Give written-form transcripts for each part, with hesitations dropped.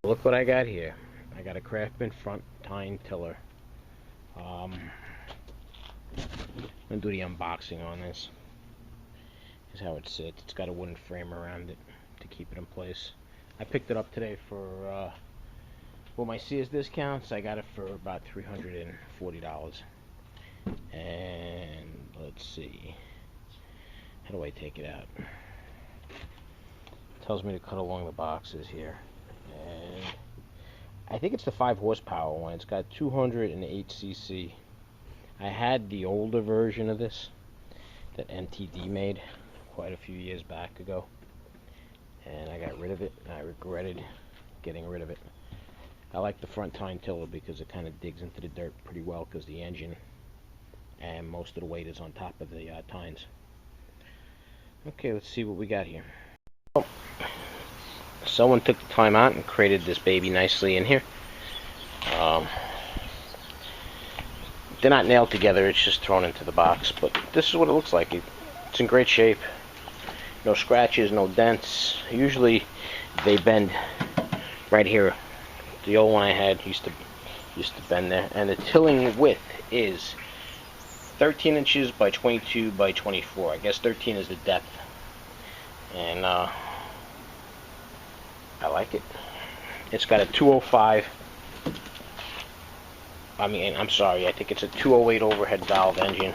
Look what I got here. I got a Craftsman front Tine tiller. I'm gonna do the unboxing on this. Here's how it sits. It's got a wooden frame around it to keep it in place. I picked it up today for my Sears discounts. I got it for about $340. And let's see, how do I take it out? It tells me to cut along the boxes here, and I think it's the 5 horsepower one. It's got 208cc. I had the older version of this that MTD made quite a few years back ago, and I got rid of it, and I regretted getting rid of it. I like the front Tine tiller because it kind of digs into the dirt pretty well, because the engine and most of the weight is on top of the tines. Okay, let's see what we got here. Oh, someone took the time out and created this baby nicely in here. They're not nailed together, it's just thrown into the box, but this is what it looks like. It's in great shape. No scratches, no dents. Usually they bend right here. The old one I had used to bend there, and the tilling width is 13 inches by 22 by 24. I guess 13 is the depth, and I like it. It's got a 205. I think it's a 208 overhead valve engine,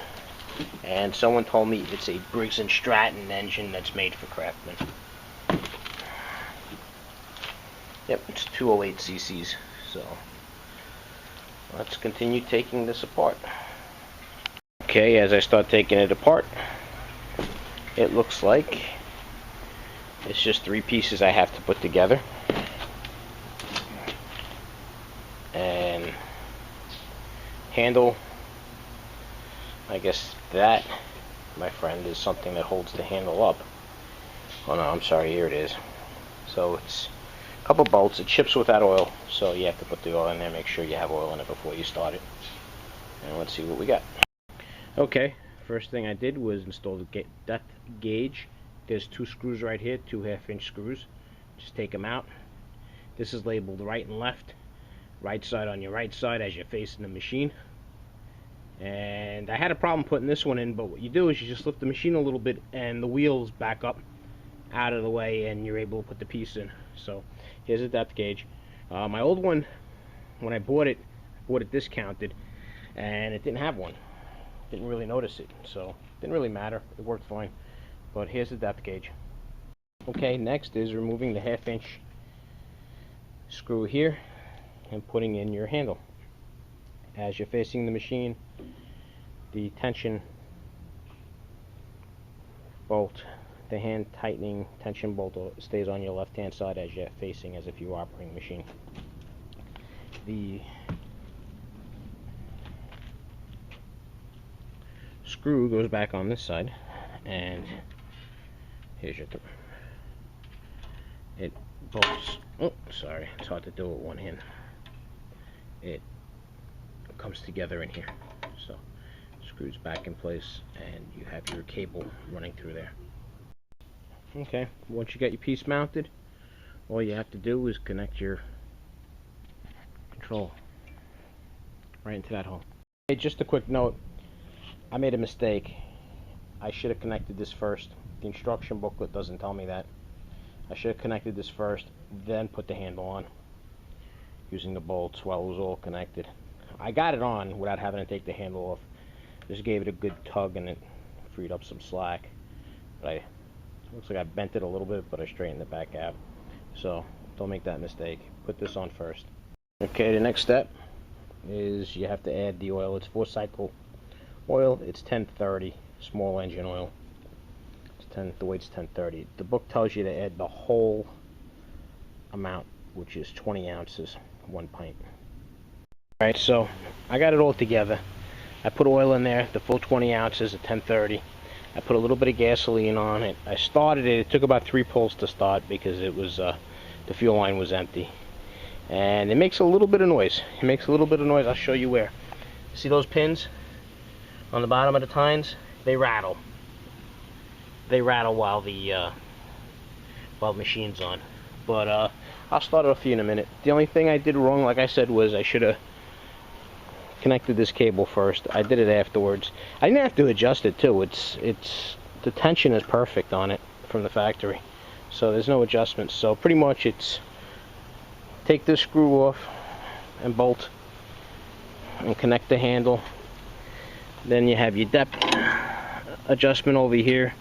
and someone told me it's a Briggs and Stratton engine that's made for Craftsman. Yep, it's 208 cc's. So let's continue taking this apart. Okay, as I start taking it apart, it looks like it's just 3 pieces I have to put together. And handle, I guess that, my friend, is something that holds the handle up. Oh no, I'm sorry, here it is. So it's a couple bolts. It ships without oil, so you have to put the oil in there. Make sure you have oil in it before you start it. And let's see what we got. Okay, first thing I did was install the depth gauge. There's 2 screws right here, 2 1/2-inch screws. Just take them out. This is labeled right and left. Right side on your right side as you're facing the machine. And I had a problem putting this one in, but what you do is you just lift the machine a little bit and the wheels back up out of the way, and you're able to put the piece in. So here's a depth gauge. My old one, when I bought it discounted, and it didn't have one. Didn't really notice it, so didn't really matter. It worked fine. But here's the depth gauge. Okay, next is removing the 1/2-inch screw here and putting in your handle. As you're facing the machine, the tension bolt, the hand tightening tension bolt, stays on your left hand side as you're facing, as if you were operating the machine. The screw goes back on this side, and here's your it bolts. Oh, sorry, it's hard to do with one hand. It comes together in here, so screws back in place, and you have your cable running through there. Okay, once you get your piece mounted, all you have to do is connect your control right into that hole. Hey, just a quick note, I made a mistake. I should have connected this first. The instruction booklet doesn't tell me that. I should have connected this first, then put the handle on using the bolts while it was all connected. I got it on without having to take the handle off. Just gave it a good tug and it freed up some slack. But it looks like I bent it a little bit, but I straightened it back out. So don't make that mistake. Put this on first. Okay, the next step is you have to add the oil. It's 4-cycle oil. It's 1030 small engine oil. The weight's 1030. The book tells you to add the whole amount, which is 20 ounces, 1 pint. Alright, so I got it all together. I put oil in there, the full 20 ounces at 1030. I put a little bit of gasoline on it. I started it. It took about 3 pulls to start because it was the fuel line was empty. And it makes a little bit of noise. It makes a little bit of noise. I'll show you where. See those pins on the bottom of the tines? They rattle. They rattle while the machine's on. But I'll start it off for you in a minute. The only thing I did wrong, like I said, was I should have connected this cable first. I did it afterwards. I didn't have to adjust it too. It's the tension is perfect on it from the factory, so there's no adjustments. So pretty much it's take this screw off and bolt and connect the handle. Then you have your depth adjustment over here.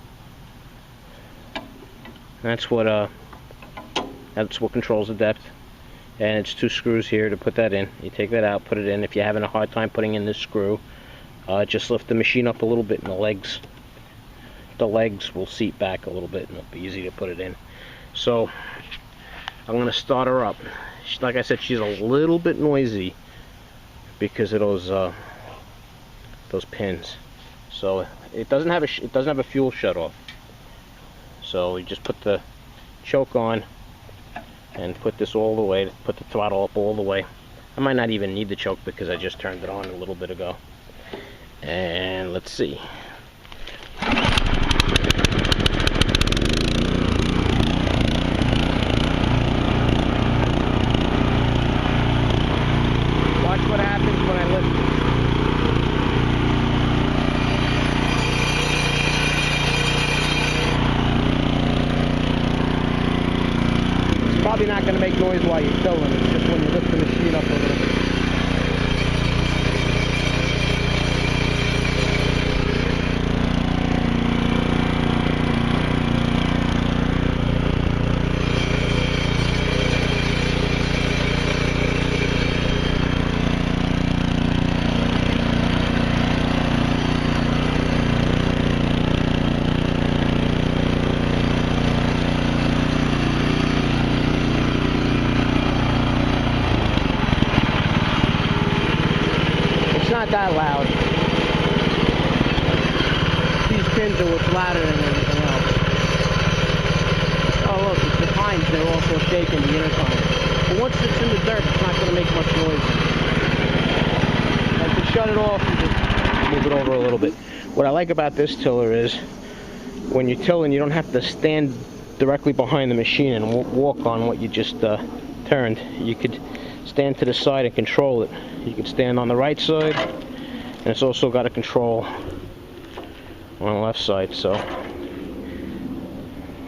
That's what controls the depth. And it's 2 screws here to put that in. You take that out, put it in. If you're having a hard time putting in this screw, just lift the machine up a little bit, and the legs will seat back a little bit, and it'll be easy to put it in. So I'm going to start her up. Like I said, she's a little bit noisy because of those pins. So it doesn't have a fuel shut off. So you just put the choke on and put this all the way, put the throttle up all the way. I might not even need the choke because I just turned it on a little bit ago. And let's see. Watch what happens when I lift it. Probably not going to make noise while you're tilling. It's just when you lift the machine up a little bit. Not that loud. These pins are what's louder than everything else. Oh look, it's the Tines, they're also shaking the intercom. But once it's in the dirt, it's not going to make much noise. I can shut it off and just move it over a little bit. What I like about this tiller is when you're tilling, you don't have to stand directly behind the machine and walk on what you just turned. You could stand to the side and control it. You can stand on the right side, and it's also got a control on the left side. So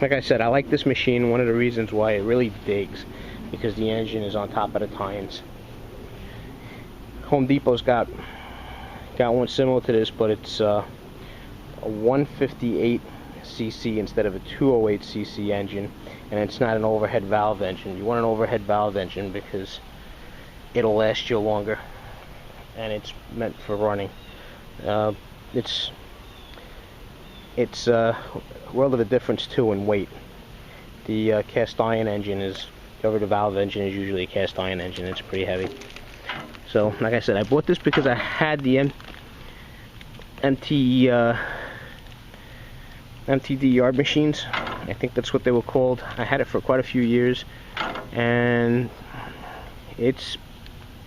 like I said, I like this machine. One of the reasons why it really digs, because the engine is on top of the Tines. Home Depot's got one similar to this, but it's a 158cc instead of a 208cc engine, and it's not an overhead valve engine. You want an overhead valve engine because it'll last you longer, and it's meant for running. It's a world of a difference too in weight. The cast iron engine is, over the valve engine is usually a cast iron engine. It's pretty heavy. So like I said, I bought this because I had the MTD Yard Machines. I think that's what they were called. I had it for quite a few years, and it's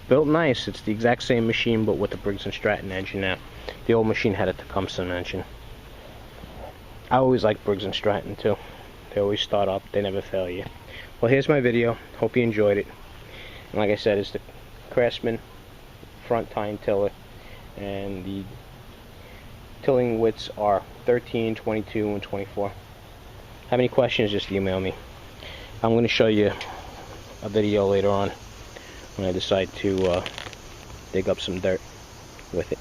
built nice. It's the exact same machine, but with the Briggs and Stratton engine now. The old machine had a Tecumseh engine. I always like Briggs and Stratton too. They always start up. They never fail you. Well, here's my video. Hope you enjoyed it. And like I said, it's the Craftsman front tine tiller, and the tilling widths are 13, 22, and 24. Have any questions, just email me. I'm going to show you a video later on when I decide to dig up some dirt with it.